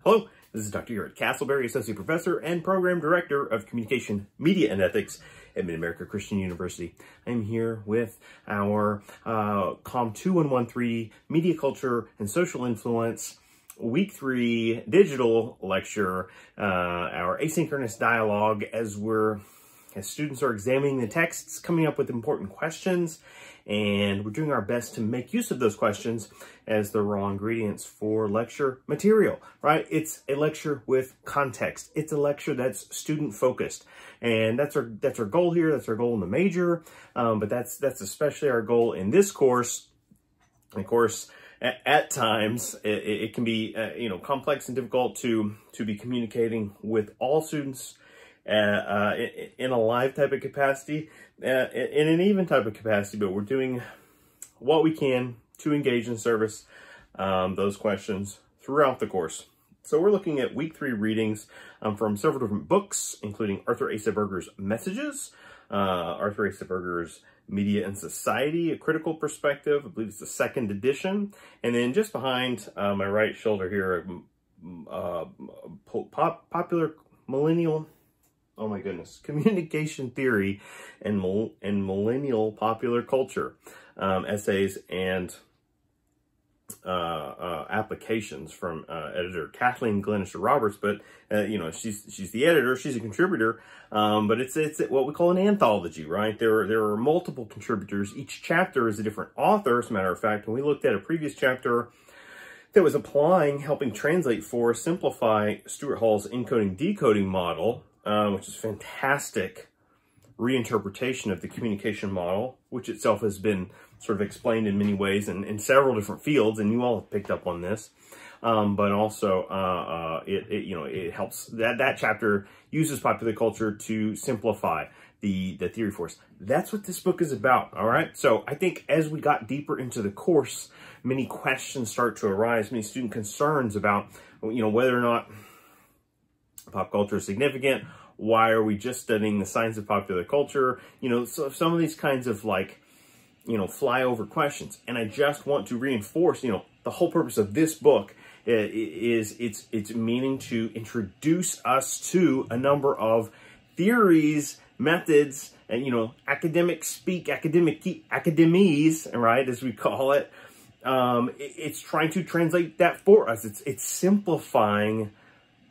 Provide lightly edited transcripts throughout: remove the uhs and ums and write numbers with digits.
Hello, this is Dr. Garrett Castleberry, Associate Professor and Program Director of Communication, Media, and Ethics at Mid-America Christian University. I'm here with our COM 2113 Media Culture and Social Influence Week 3 digital lecture, our asynchronous dialogue as students are examining the texts, coming up with important questions, and we're doing our best to make use of those questions as the raw ingredients for lecture material, right? It's a lecture with context. It's a lecture that's student focused, and that's our goal here. That's our goal in the major, but that's especially our goal in this course. And of course, at times it can be complex and difficult to be communicating with all students in a live type of capacity, in an even type of capacity, but we're doing what we can to engage in service those questions throughout the course. So we're looking at week 3 readings from several different books, including Arthur Asa Berger's Messages, Arthur Asa Berger's Media and Society, A Critical Perspective. I believe it's the 2nd edition. And then just behind my right shoulder here, Popular Millennial, oh my goodness, Communication Theory and Millennial Popular Culture, essays and applications from editor Kathleen Glenister Roberts. But she's the editor, she's a contributor, but it's what we call an anthology, right? There are multiple contributors. Each chapter is a different author. As a matter of fact, when we looked at a previous chapter that was helping translate for simplify Stuart Hall's encoding decoding model, which is fantastic reinterpretation of the communication model, which itself has been sort of explained in many ways and in several different fields, and you all have picked up on this. But also, it helps that chapter uses popular culture to simplify the theory for us. That's what this book is about. All right. So I think as we got deeper into the course, many questions start to arise, many student concerns about, whether or not pop culture is significant. Why are we just studying the science of popular culture? So some of these kinds of flyover questions. And I just want to reinforce, the whole purpose of this book is it's meaning to introduce us to a number of theories, methods, and, academic speak, academies, right, as we call it. It's trying to translate that for us. It's simplifying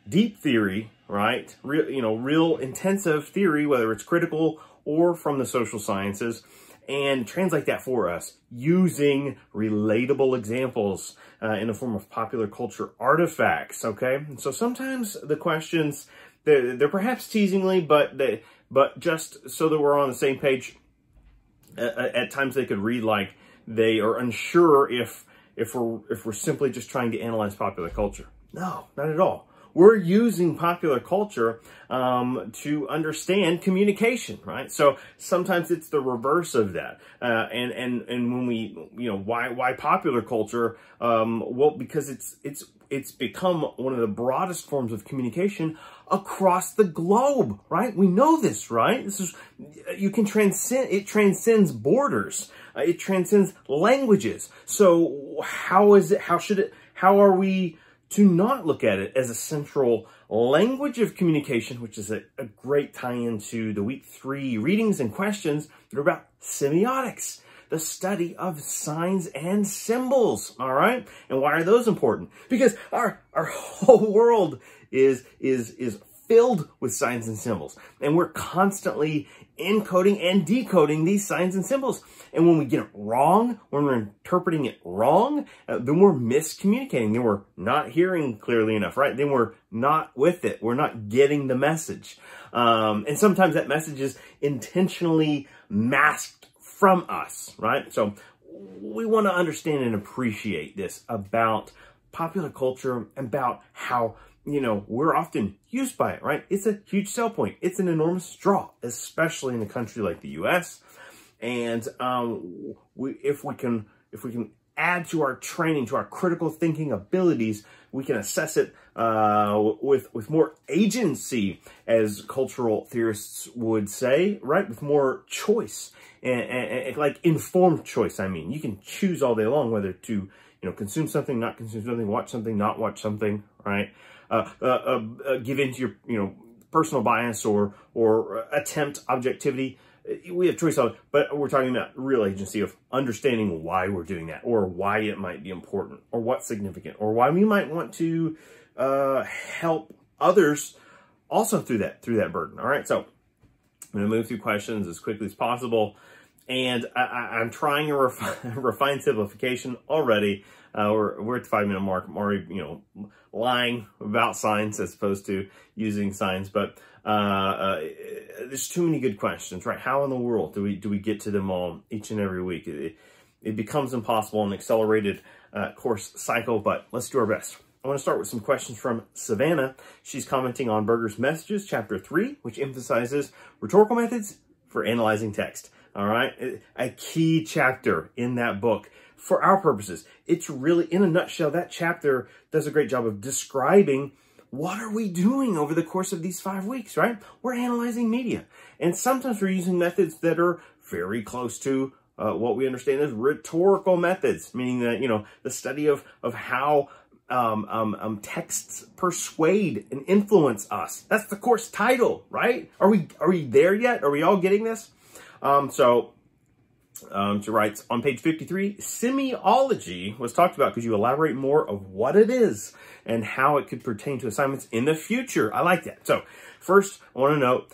deep theory, right? Real intensive theory, whether it's critical or from the social sciences, and translate that for us using relatable examples in the form of popular culture artifacts, okay? And so sometimes the questions, they're perhaps teasingly, but just so that we're on the same page, at times they could read like they are unsure if we're simply just trying to analyze popular culture. No, not at all. We're using popular culture to understand communication, right? So sometimes it's the reverse of that. And when we, why popular culture? Well, because it's become one of the broadest forms of communication across the globe, right? We know this, right? It transcends borders. It transcends languages. So how are we to not look at it as a central language of communication, which is a great tie-in to the week 3 readings and questions that are about semiotics, the study of signs and symbols, all right? And why are those important? Because our whole world is filled with signs and symbols, and we're constantly encoding and decoding these signs and symbols. And when we get it wrong, when we're interpreting it wrong, then we're miscommunicating. Then we're not hearing clearly enough, right? Then we're not with it. We're not getting the message. And sometimes that message is intentionally masked from us, right? So we want to understand and appreciate this about popular culture, about how we're often used by it, right? It's a huge sell point. It's an enormous draw, especially in a country like the U.S. And if we can add to our training, to our critical thinking abilities, we can assess it with more agency, as cultural theorists would say, right? With more choice and like informed choice. I mean, you can choose all day long whether to consume something, not consume something, watch something, not watch something, right? Give into your, personal bias or attempt objectivity. We have choice of it, but we're talking about real agency of understanding why we're doing that, or why it might be important, or what's significant, or why we might want to help others also through that burden. All right, so I'm going to move through questions as quickly as possible, and I'm trying to refine simplification already. We're at the 5-minute mark. I'm already, lying about science as opposed to using science, but there's too many good questions, right? How in the world do we get to them all each and every week? It becomes impossible in an accelerated course cycle, but let's do our best. I want to start with some questions from Savannah. She's commenting on Berger's Messages, Chapter 3, which emphasizes rhetorical methods for analyzing text. All right, a key chapter in that book for our purposes. It's really, in a nutshell, that chapter does a great job of describing what are we doing over the course of these 5 weeks, right? We're analyzing media. And sometimes we're using methods that are very close to what we understand as rhetorical methods, meaning that, the study of how texts persuade and influence us. That's the course title, right? Are we there yet? Are we all getting this? She writes on page 53, semiology was talked about. Could you elaborate more of what it is and how it could pertain to assignments in the future? I like that. So first, I want to note,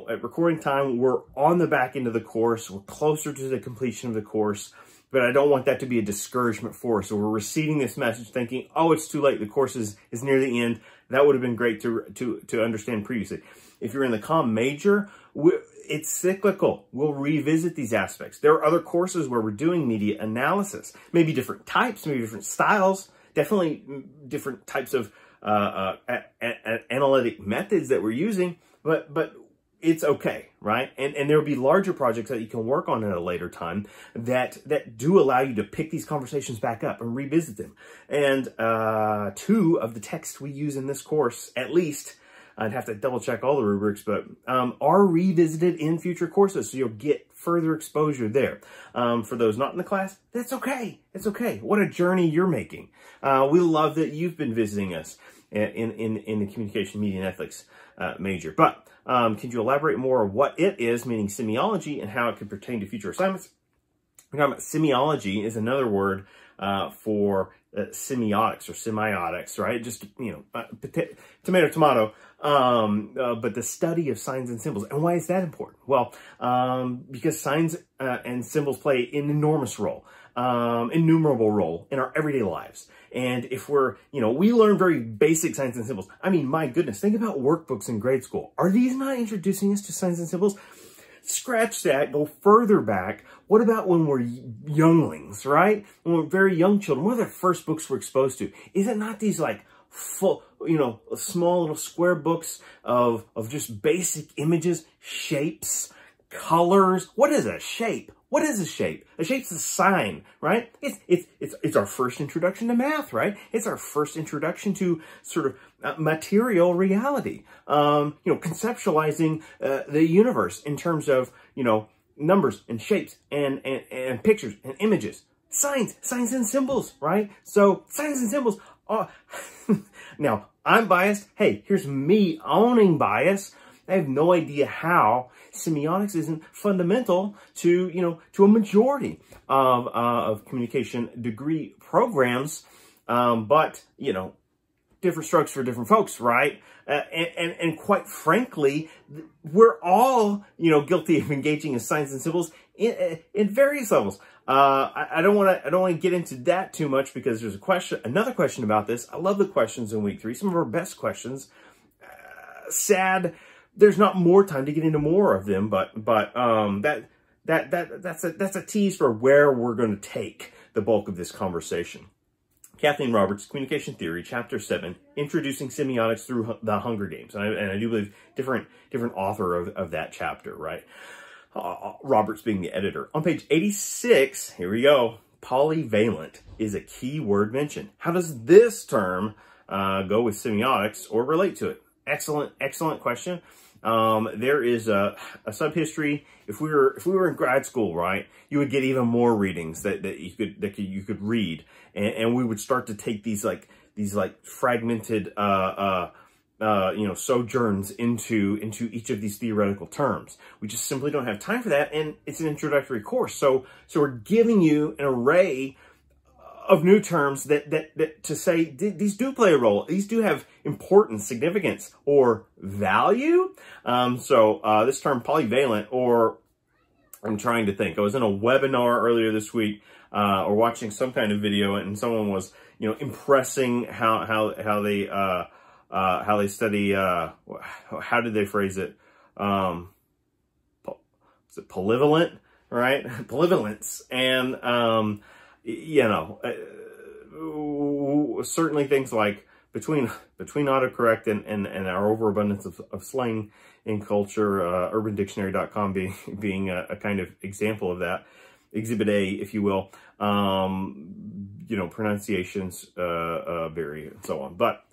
at recording time, we're on the back end of the course. We're closer to the completion of the course, but I don't want that to be a discouragement for us. So we're receiving this message thinking, oh, it's too late. The course is near the end. That would have been great to understand previously. If you're in the comm major, it's cyclical. We'll revisit these aspects. There are other courses where we're doing media analysis, maybe different types, maybe different styles, definitely different types of analytic methods that we're using, but it's okay, right? And there'll be larger projects that you can work on at a later time that do allow you to pick these conversations back up and revisit them. And 2 of the texts we use in this course, at least, I'd have to double check all the rubrics, but are revisited in future courses, so you'll get further exposure there. For those not in the class, that's okay. It's okay. What a journey you're making. We love that you've been visiting us in the communication, media, and ethics major. But can you elaborate more on what it is, meaning semiology, and how it could pertain to future assignments? We're talking about semiology is another word for semiotics or semiotics, right? Just, tomato, tomato. But the study of signs and symbols. And why is that important? Well, because signs and symbols play an enormous role, innumerable role in our everyday lives. And if we're, we learn very basic signs and symbols. I mean, my goodness, think about workbooks in grade school. Are these not introducing us to signs and symbols? Scratch that, go further back. What about when we're younglings, right? When we're very young children, what are the first books we're exposed to? Is it not these full, small little square books of just basic images, shapes, colors? What is a shape? What is a shape? A shape's a sign, right? It's our first introduction to math, right? It's our first introduction to sort of material reality. Conceptualizing the universe in terms of, numbers and shapes and pictures and images. Signs and symbols, right? So signs and symbols are... Now, I'm biased. Hey, here's me owning bias. I have no idea how semiotics isn't fundamental to, to a majority of communication degree programs. But, different strokes for different folks, right? And quite frankly, we're all, guilty of engaging in signs and symbols in various levels. I don't want to get into that too much because there's another question about this. I love the questions in week 3, some of our best questions. Sad there's not more time to get into more of them, but that's a tease for where we're going to take the bulk of this conversation. Kathleen Roberts, Communication Theory, Chapter 7, Introducing Semiotics Through the Hunger Games. And I do believe different author of that chapter, right? Roberts being the editor. On page 86, here we go. Polyvalent is a key word mentioned. How does this term go with semiotics or relate to it? Excellent question. there is a subhistory. If we were in grad school, right, you would get even more readings that you could read, and we would start to take these fragmented sojourns into each of these theoretical terms. We just simply don't have time for that, and it's an introductory course. So we're giving you an array of new terms that to say these do play a role. These do have importance, significance, or value. This term polyvalent, or I'm trying to think. I was in a webinar earlier this week, or watching some kind of video, and someone was, impressing how they study. How did they phrase it? Is it polyvalent? Right, polyvalence, and certainly things like between autocorrect and our overabundance of slang in culture, urbandictionary.com being a kind of example of that, exhibit A, if you will. Pronunciations vary and so on. But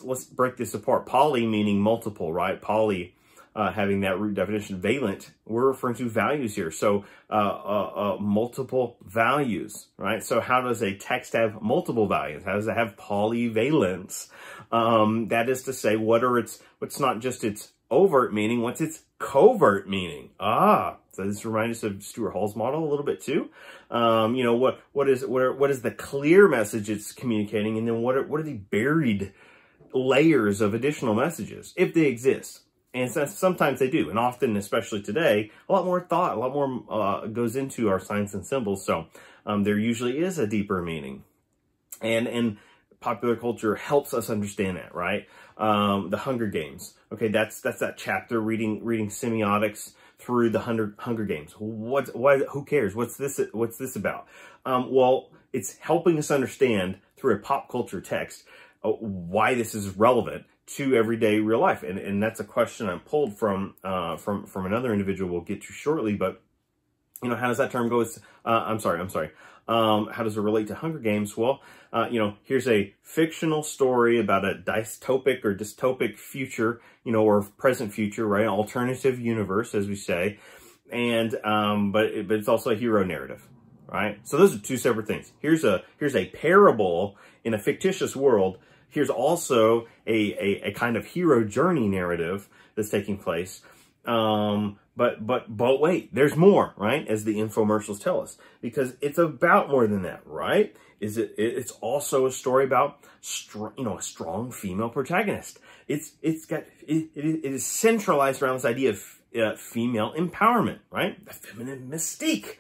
let's break this apart. Poly meaning multiple, right? Poly having that root definition. Valent, we're referring to values here. So multiple values, right? So how does a text have multiple values? How does it have polyvalence? That is to say, what's not just its overt meaning, what's its covert meaning? So this reminds us of Stuart Hall's model a little bit too. What is the clear message it's communicating, and then what are the buried layers of additional messages, if they exist? And sometimes they do, and often, especially today, a lot more thought, a lot more goes into our signs and symbols. So there usually is a deeper meaning, and popular culture helps us understand that, right? The Hunger Games. Okay, that's that chapter reading semiotics through the Hunger Games. Who cares? What's this about? Well, it's helping us understand through a pop culture text why this is relevant to everyday real life, and that's a question I'm pulled from another individual we'll get to shortly. But how does that term go? I'm sorry. How does it relate to Hunger Games? Well, here's a fictional story about a dystopic or dystopic future, or present future, right? Alternative universe, as we say, and but it's also a hero narrative, right? So those are two separate things. Here's a parable in a fictitious world. Here's also a kind of hero journey narrative that's taking place. But wait, there's more, right? As the infomercials tell us, because it's about more than that, right? It's also a story about a strong female protagonist. It is centralized around this idea of female empowerment, right? The feminine mystique.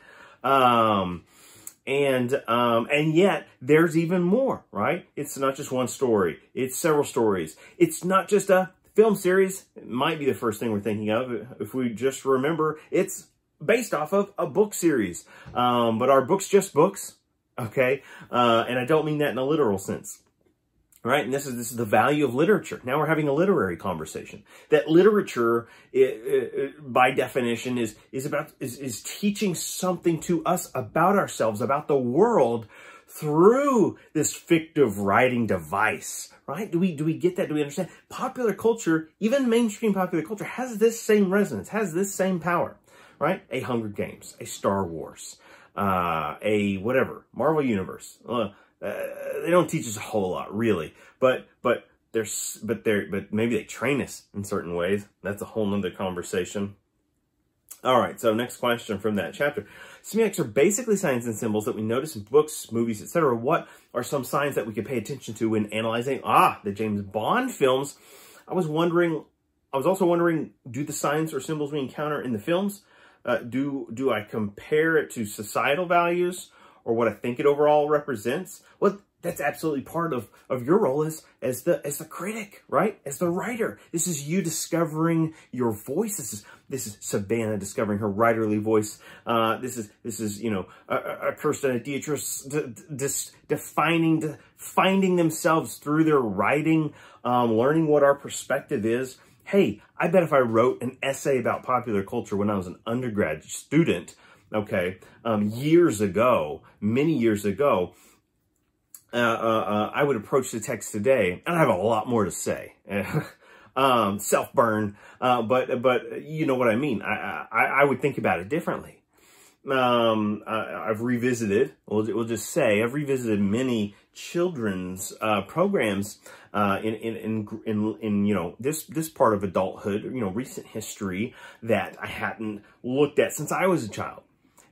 And yet there's even more, right? It's not just one story. It's several stories. It's not just a film series. It might be the first thing we're thinking of if we just remember it's based off of a book series. But are books just books? Okay. And I don't mean that in a literal sense. Right, and this is the value of literature. Now we're having a literary conversation. That literature, by definition, is teaching something to us about ourselves, about the world, through this fictive writing device. Right? Do we get that? Do we understand? Popular culture, even mainstream popular culture, has this same resonance, has this same power. Right? A Hunger Games, a Star Wars, a whatever, Marvel Universe. They don't teach us a whole lot, really, but maybe they train us in certain ways. That's a whole nother conversation. All right, so next question from that chapter. Semiotics are basically signs and symbols that we notice in books, movies, etc. What are some signs that we could pay attention to when analyzing the James Bond films? I was also wondering, do the signs or symbols we encounter in the films, do I compare it to societal values, or what I think it overall represents? Well, that's absolutely part of your role as the critic, right? As the writer. This is you discovering your voice. This is Savannah discovering her writerly voice. This is Kirsten and Dietrich finding themselves through their writing, learning what our perspective is. Hey, I bet if I wrote an essay about popular culture when I was an undergrad student, okay, many years ago, I would approach the text today, and I have a lot more to say. Self-burn, but you know what I mean. I would think about it differently. I've revisited, we'll just say, I've revisited many children's programs in you know, this part of adulthood, you know, recent history that I hadn't looked at since I was a child.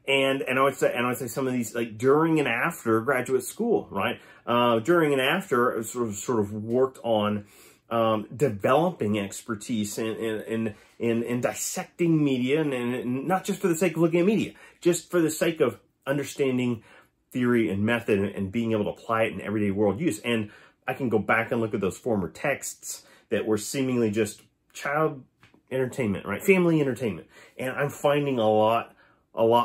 And I would say some of these, like, during and after graduate school, right? During and after, I sort of worked on developing expertise in dissecting media, and not just for the sake of looking at media, just for the sake of understanding theory and method and being able to apply it in everyday world use. And I can go back and look at those former texts that were seemingly just child entertainment, right? Family entertainment. And I'm finding a lot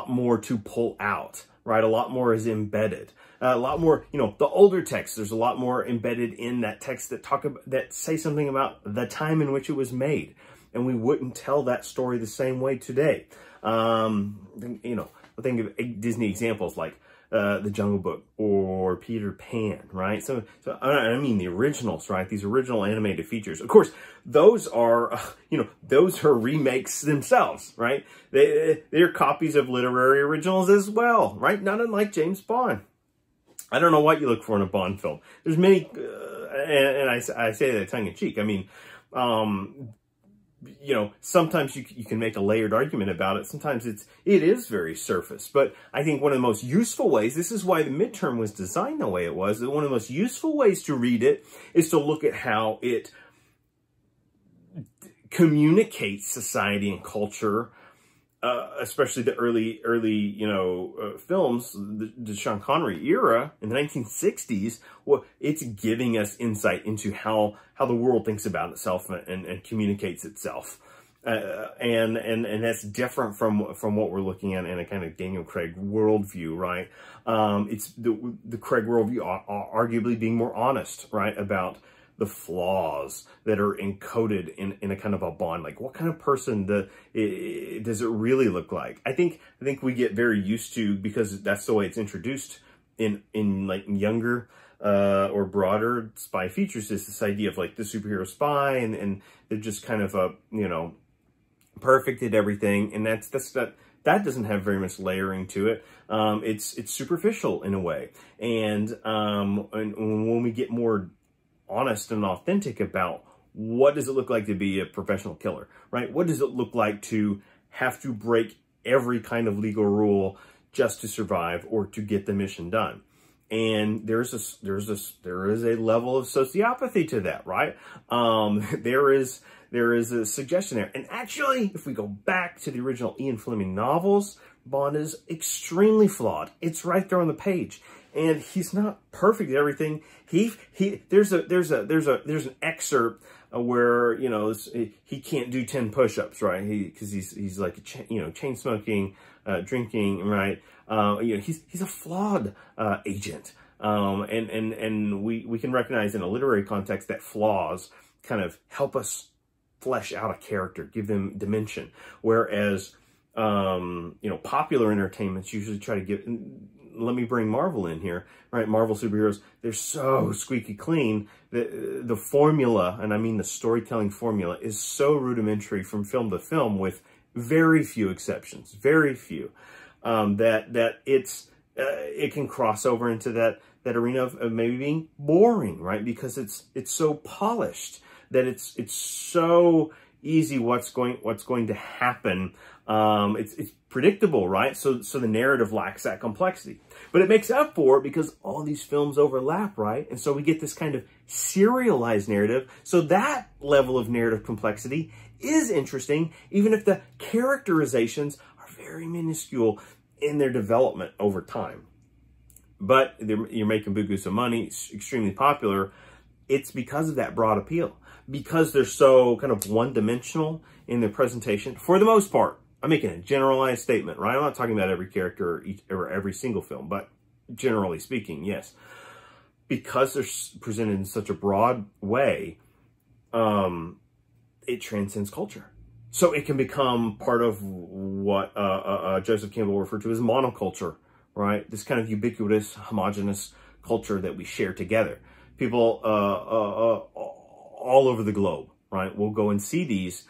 more to pull out, right? A lot more is embedded. A lot more, you know, the older texts, there's a lot more embedded in that text that say something about the time in which it was made. And we wouldn't tell that story the same way today. You know, I think of Disney examples like The Jungle Book or Peter Pan, right? So I mean the originals, right? These original animated features. Of course, those are, you know, those are remakes themselves, right? They're copies of literary originals as well, right? Not unlike James Bond. I don't know what you look for in a Bond film. There's many, and I say that tongue-in-cheek. I mean, you know, sometimes you can make a layered argument about it. Sometimes it is very surface. But I think one of the most useful ways, this is why the midterm was designed the way it was, that one of the most useful ways to read it is to look at how it communicates society and culture, especially the early, you know, films, the Sean Connery era in the 1960s. Well, it's giving us insight into how the world thinks about itself and communicates itself. And that's different from what we're looking at in a kind of Daniel Craig worldview, right? It's the Craig worldview arguably being more honest, right, about the flaws that are encoded in a kind of a Bond. Like, what kind of person does it really look like? I think we get very used to, because that's the way it's introduced in like younger or broader spy features, is this idea of like the superhero spy, and they're just kind of you know, perfect at everything, and that doesn't have very much layering to it. It's superficial in a way, and when we get more honest and authentic about what does it look like to be a professional killer, right? What does it look like to have to break every kind of legal rule just to survive or to get the mission done? And there is a level of sociopathy to that, right? There is a suggestion there. And actually, if we go back to the original Ian Fleming novels, Bond is extremely flawed. It's right there on the page. And he's not perfect at everything. There's an excerpt where, you know, he can't do 10 push-ups, right? Because he's like, you know, chain smoking, drinking, right? You know, he's a flawed agent. And we can recognize in a literary context that flaws kind of help us flesh out a character, give them dimension. Whereas, you know, popular entertainments usually try to give. Let me bring Marvel in here, right? Marvel superheroes, they're so squeaky clean. The formula, and I mean the storytelling formula, is so rudimentary from film to film, with very few exceptions, very few, that it can cross over into that arena of maybe being boring, right? Because it's so polished that it's so easy what's going to happen. It's predictable, right? So the narrative lacks that complexity, but it makes up for it because all these films overlap, right? And so we get this kind of serialized narrative. So that level of narrative complexity is interesting, even if the characterizations are very minuscule in their development over time. But you're making bukus of money, it's extremely popular. It's because of that broad appeal, because they're so kind of one-dimensional in their presentation for the most part. I'm making a generalized statement, right? I'm not talking about every character or every single film, but generally speaking, yes. Because they're presented in such a broad way, it transcends culture. So it can become part of what Joseph Campbell referred to as monoculture, right? This kind of ubiquitous, homogenous culture that we share together. People all over the globe, right, will go and see these,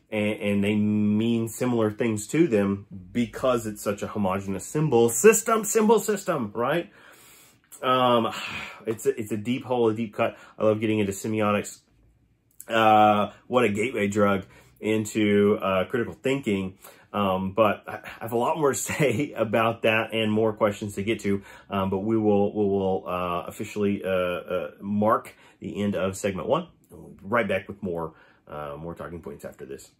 and they mean similar things to them because it's such a homogeneous symbol system, right? It's a deep hole, a deep cut. I love getting into semiotics. What a gateway drug into critical thinking. But I have a lot more to say about that and more questions to get to. But we will officially mark the end of segment 1. And we'll be right back with more talking points after this.